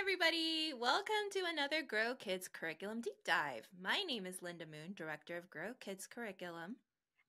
everybody. Welcome to another Grow Kids Curriculum Deep Dive. My name is Linda Moon, Director of Grow Kids Curriculum.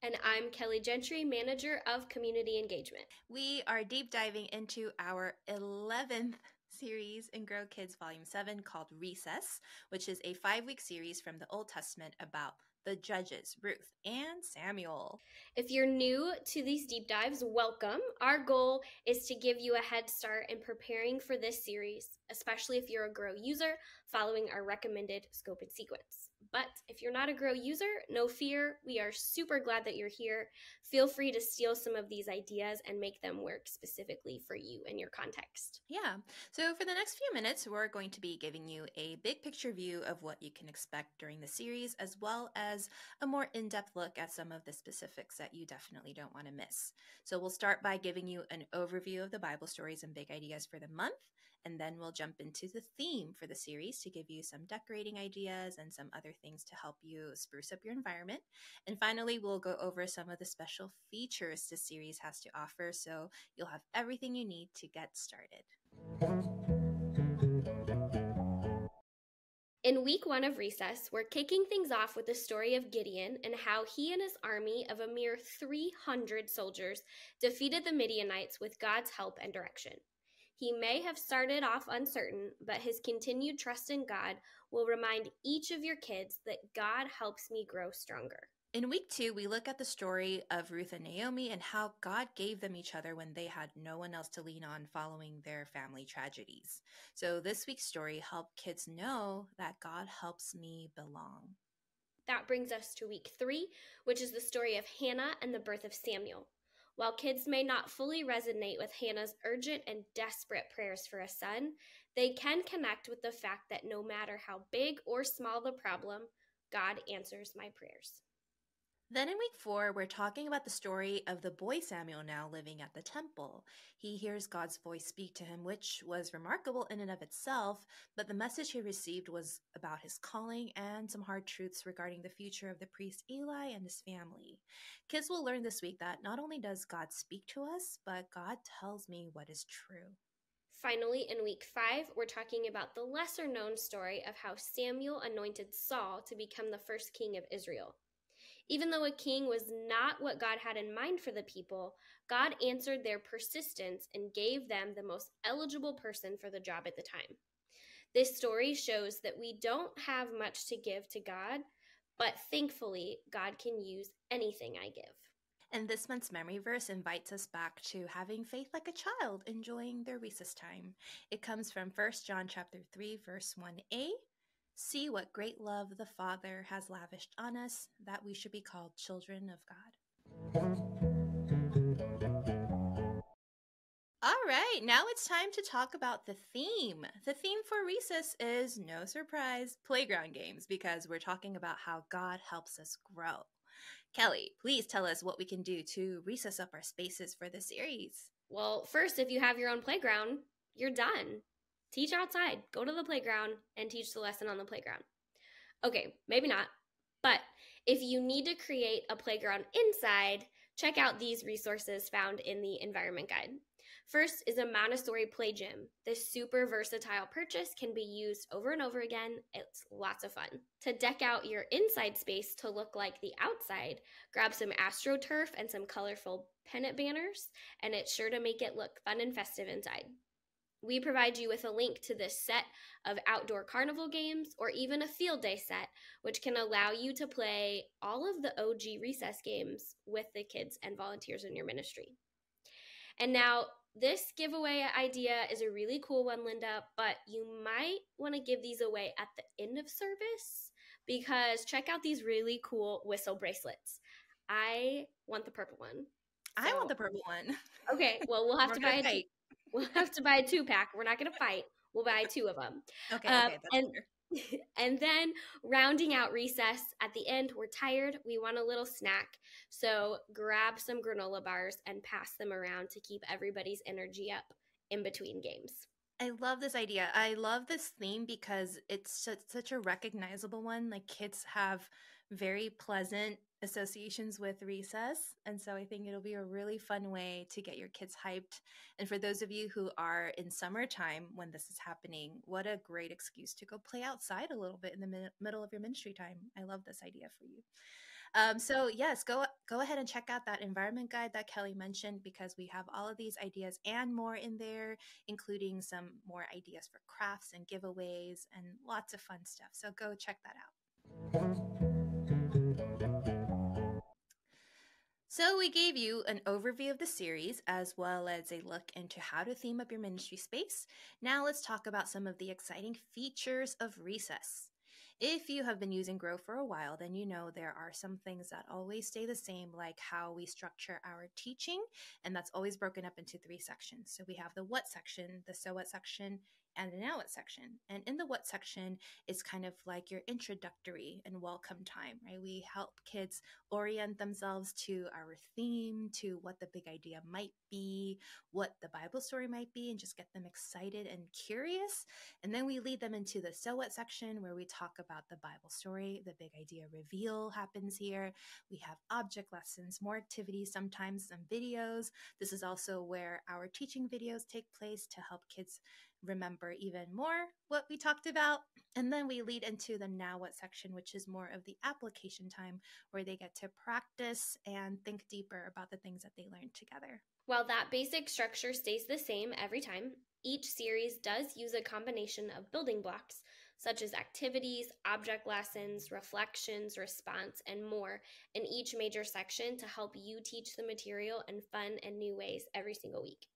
And I'm Kelly Gentry, Manager of Community Engagement. We are deep diving into our 11th series in Grow Kids Volume 7 called Recess, which is a 5-week series from the Old Testament about the judges, Ruth and Samuel. If you're new to these deep dives, welcome. Our goal is to give you a head start in preparing for this series, especially if you're a Grow user following our recommended scope and sequence. But if you're not a Grow user, no fear. We are super glad that you're here. Feel free to steal some of these ideas and make them work specifically for you and your context. Yeah. So for the next few minutes, we're going to be giving you a big picture view of what you can expect during the series, as well as a more in-depth look at some of the specifics that you definitely don't want to miss. So we'll start by giving you an overview of the Bible stories and big ideas for the month, and then we'll jump into the theme for the series to give you some decorating ideas and some other things to help you spruce up your environment. And finally, we'll go over some of the special features this series has to offer, so you'll have everything you need to get started. In week 1 of Recess, we're kicking things off with the story of Gideon and how he and his army of a mere 300 soldiers defeated the Midianites with God's help and direction. He may have started off uncertain, but his continued trust in God will remind each of your kids that God helps me grow stronger. In week 2, we look at the story of Ruth and Naomi and how God gave them each other when they had no one else to lean on following their family tragedies. So this week's story helped kids know that God helps me belong. That brings us to week 3, which is the story of Hannah and the birth of Samuel. While kids may not fully resonate with Hannah's urgent and desperate prayers for a son, they can connect with the fact that no matter how big or small the problem, God answers my prayers. Then in week 4, we're talking about the story of the boy Samuel now living at the temple. He hears God's voice speak to him, which was remarkable in and of itself, but the message he received was about his calling and some hard truths regarding the future of the priest Eli and his family. Kids will learn this week that not only does God speak to us, but God tells me what is true. Finally, in week 5, we're talking about the lesser-known story of how Samuel anointed Saul to become the first king of Israel. Even though a king was not what God had in mind for the people, God answered their persistence and gave them the most eligible person for the job at the time. This story shows that we don't have much to give to God, but thankfully, God can use anything I give. And this month's memory verse invites us back to having faith like a child enjoying their recess time. It comes from 1 John chapter 3, verse 1a. See what great love the Father has lavished on us, that we should be called children of God. All right, now it's time to talk about the theme. The theme for Recess is, no surprise, playground games, because we're talking about how God helps us grow. Kelly, please tell us what we can do to recess up our spaces for the series. Well, first, if you have your own playground, you're done. Teach outside. Go to the playground and teach the lesson on the playground. Okay, maybe not. But if you need to create a playground inside, check out these resources found in the Environment Guide. First is a Montessori play gym. This super versatile purchase can be used over and over again. It's lots of fun. To deck out your inside space to look like the outside, grab some AstroTurf and some colorful pennant banners, and it's sure to make it look fun and festive inside. We provide you with a link to this set of outdoor carnival games or even a field day set, which can allow you to play all of the OG recess games with the kids and volunteers in your ministry. And now, this giveaway idea is a really cool one, Linda, but you might want to give these away at the end of service because check out these really cool whistle bracelets. I want the purple one. I want the purple one. Okay, well, we'll have to buy a We'll have to buy a 2-pack. We're not going to fight. We'll buy 2 of them. Okay, that's fair. And then rounding out recess at the end, we're tired. We want a little snack. So grab some granola bars and pass them around to keep everybody's energy up in between games. I love this idea. I love this theme because it's such a recognizable one. Like kids have very pleasant associations with recess. And so I think it'll be a really fun way to get your kids hyped. And for those of you who are in summertime when this is happening, what a great excuse to go play outside a little bit in the middle of your ministry time. I love this idea for you. So yes, go ahead and check out that environment guide that Kelly mentioned, because we have all of these ideas and more in there, including some more ideas for crafts and giveaways and lots of fun stuff. So go check that out. So we gave you an overview of the series as well as a look into how to theme up your ministry space. Now let's talk about some of the exciting features of Recess. If you have been using Grow for a while, then you know there are some things that always stay the same, like how we structure our teaching, and that's always broken up into 3 sections. So we have the what section, the so what section, and the now what section. And in the what section is kind of like your introductory and welcome time, right? We help kids orient themselves to our theme, to what the big idea might be, what the Bible story might be, and just get them excited and curious. And then we lead them into the so what section, where we talk about the Bible story. The big idea reveal happens here. We have object lessons, more activities, sometimes some videos. This is also where our teaching videos take place to help kids remember even more what we talked about. And then we lead into the now what section, which is more of the application time, where they get to practice and think deeper about the things that they learned together. While that basic structure stays the same every time, each series does use a combination of building blocks, such as activities, object lessons, reflections, response, and more in each major section to help you teach the material in fun and new ways every single week.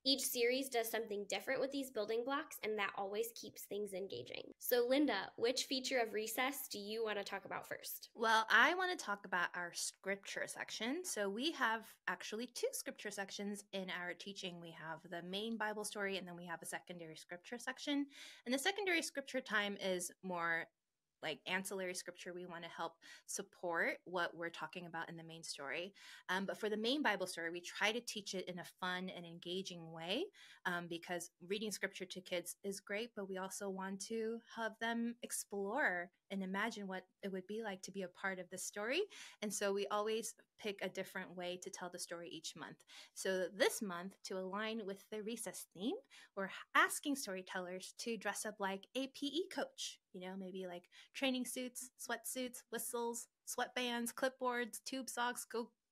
Each series does something different with these building blocks, and that always keeps things engaging. So, Linda, which feature of Recess do you want to talk about first? Well, I want to talk about our scripture section. So we have actually 2 scripture sections in our teaching. We have the main Bible story, and then we have a secondary scripture section. And the secondary scripture time is more like ancillary scripture. We want to help support what we're talking about in the main story. But for the main Bible story, we try to teach it in a fun and engaging way, because reading scripture to kids is great, but we also want to have them explore and imagine what it would be like to be a part of the story. And so we always pick a different way to tell the story each month. So this month, to align with the Recess theme, we're asking storytellers to dress up like a PE coach, maybe like training suits, sweatsuits, whistles, sweatbands, clipboards, tube socks,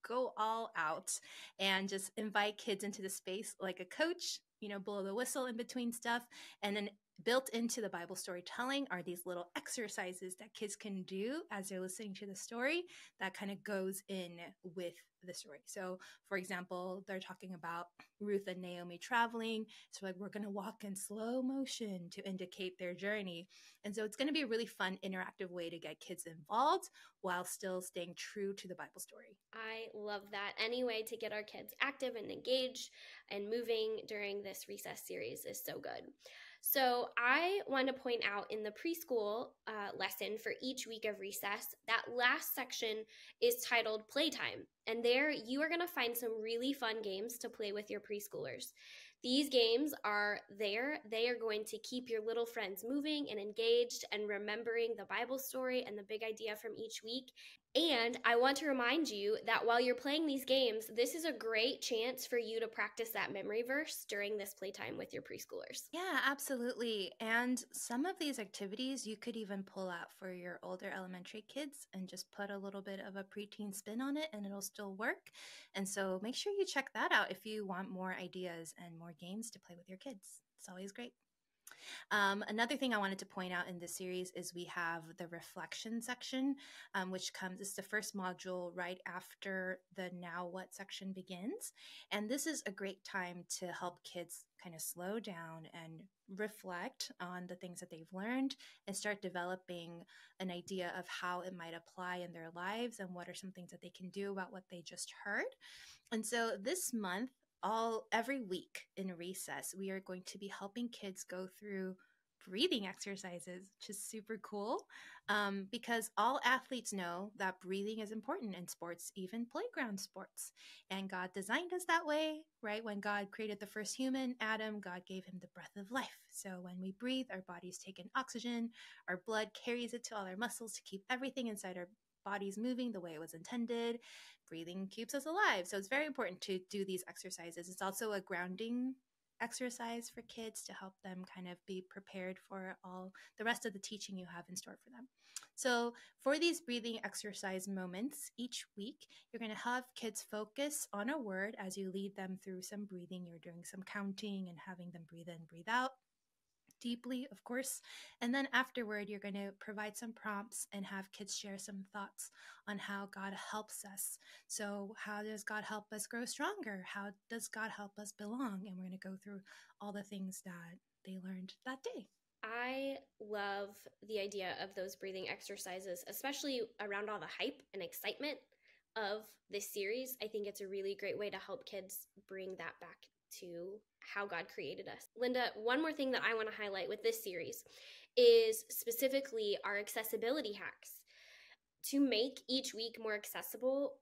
go all out and just invite kids into the space like a coach, blow the whistle in between stuff. And then built into the Bible storytelling are these little exercises that kids can do as they're listening to the story that kind of goes in with the story. So, for example, they're talking about Ruth and Naomi traveling. So, like, we're going to walk in slow motion to indicate their journey. And so, it's going to be a really fun, interactive way to get kids involved while still staying true to the Bible story. I love that. Any way to get our kids active and engaged and moving during this Recess series is so good. So I want to point out in the preschool lesson for each week of Recess, that last section is titled Playtime. And there you are going to find some really fun games to play with your preschoolers. These games are there. They are going to keep your little friends moving and engaged and remembering the Bible story and the big idea from each week. And I want to remind you that while you're playing these games, this is a great chance for you to practice that memory verse during this playtime with your preschoolers. Yeah, absolutely. And some of these activities you could even pull out for your older elementary kids and just put a little bit of a preteen spin on it, and it'll still work. And so make sure you check that out if you want more ideas and more games to play with your kids. It's always great. Another thing I wanted to point out in this series is we have the reflection section, which is the first module right after the now what section begins. And this is a great time to help kids kind of slow down and reflect on the things that they've learned and start developing an idea of how it might apply in their lives and what are some things that they can do about what they just heard. And so this month, every week in Recess, we are going to be helping kids go through breathing exercises, which is super cool because all athletes know that breathing is important in sports, even playground sports. And God designed us that way, right? When God created the first human, Adam, God gave him the breath of life. So when we breathe, our bodies take in oxygen, our blood carries it to all our muscles to keep everything inside our bodies moving the way it was intended. Breathing keeps us alive. So it's very important to do these exercises. It's also a grounding exercise for kids to help them kind of be prepared for all the rest of the teaching you have in store for them. So for these breathing exercise moments each week, you're going to have kids focus on a word as you lead them through some breathing. You're doing some counting and having them breathe in, breathe out deeply, of course. And then afterward, you're going to provide some prompts and have kids share some thoughts on how God helps us. So how does God help us grow stronger? How does God help us belong? And we're going to go through all the things that they learned that day. I love the idea of those breathing exercises, especially around all the hype and excitement of this series. I think it's a really great way to help kids bring that back to how God created us. Linda, one more thing that I want to highlight with this series is specifically our accessibility hacks. To make each week more accessible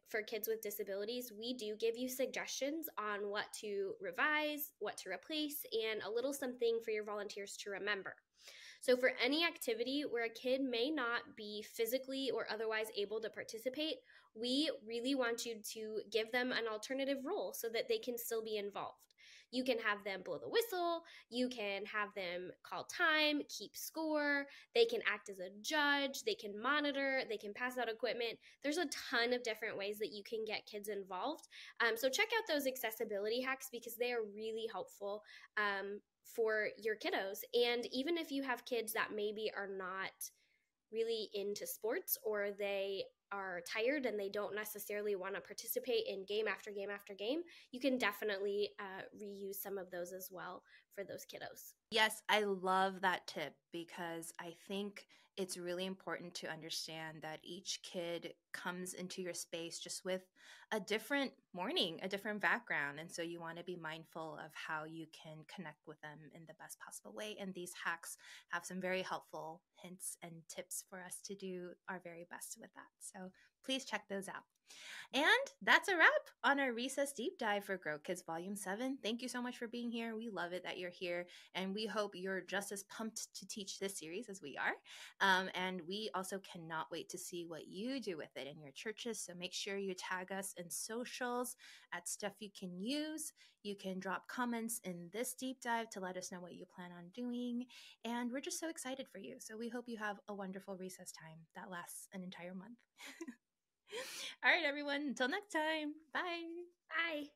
for kids with disabilities, we do give you suggestions on what to revise, what to replace, and a little something for your volunteers to remember. So for any activity where a kid may not be physically or otherwise able to participate, we really want you to give them an alternative role so that they can still be involved. You can have them blow the whistle, you can have them call time, keep score, they can act as a judge, they can monitor, they can pass out equipment. There's a ton of different ways that you can get kids involved. So check out those accessibility hacks because they are really helpful for your kiddos. And even if you have kids that maybe are not really into sports, or they are tired and they don't necessarily want to participate in game after game after game, you can definitely reuse some of those as well for those kiddos. Yes, I love that tip because I think it's really important to understand that each kid comes into your space just with a different morning, a different background. And so you want to be mindful of how you can connect with them in the best possible way. And these hacks have some very helpful hints and tips for us to do our very best with that. So please check those out. And that's a wrap on our Recess Deep Dive for Grow Kids Volume 7. Thank you so much for being here. We love it that you're here, and we hope you're just as pumped to teach this series as we are. And we also cannot wait to see what you do with it in your churches, so make sure you tag us in socials at Stuff You Can Use. You can drop comments in this deep dive to let us know what you plan on doing, and we're just so excited for you. So we hope you have a wonderful recess time that lasts an entire month. All right, everyone. Until next time. Bye. Bye.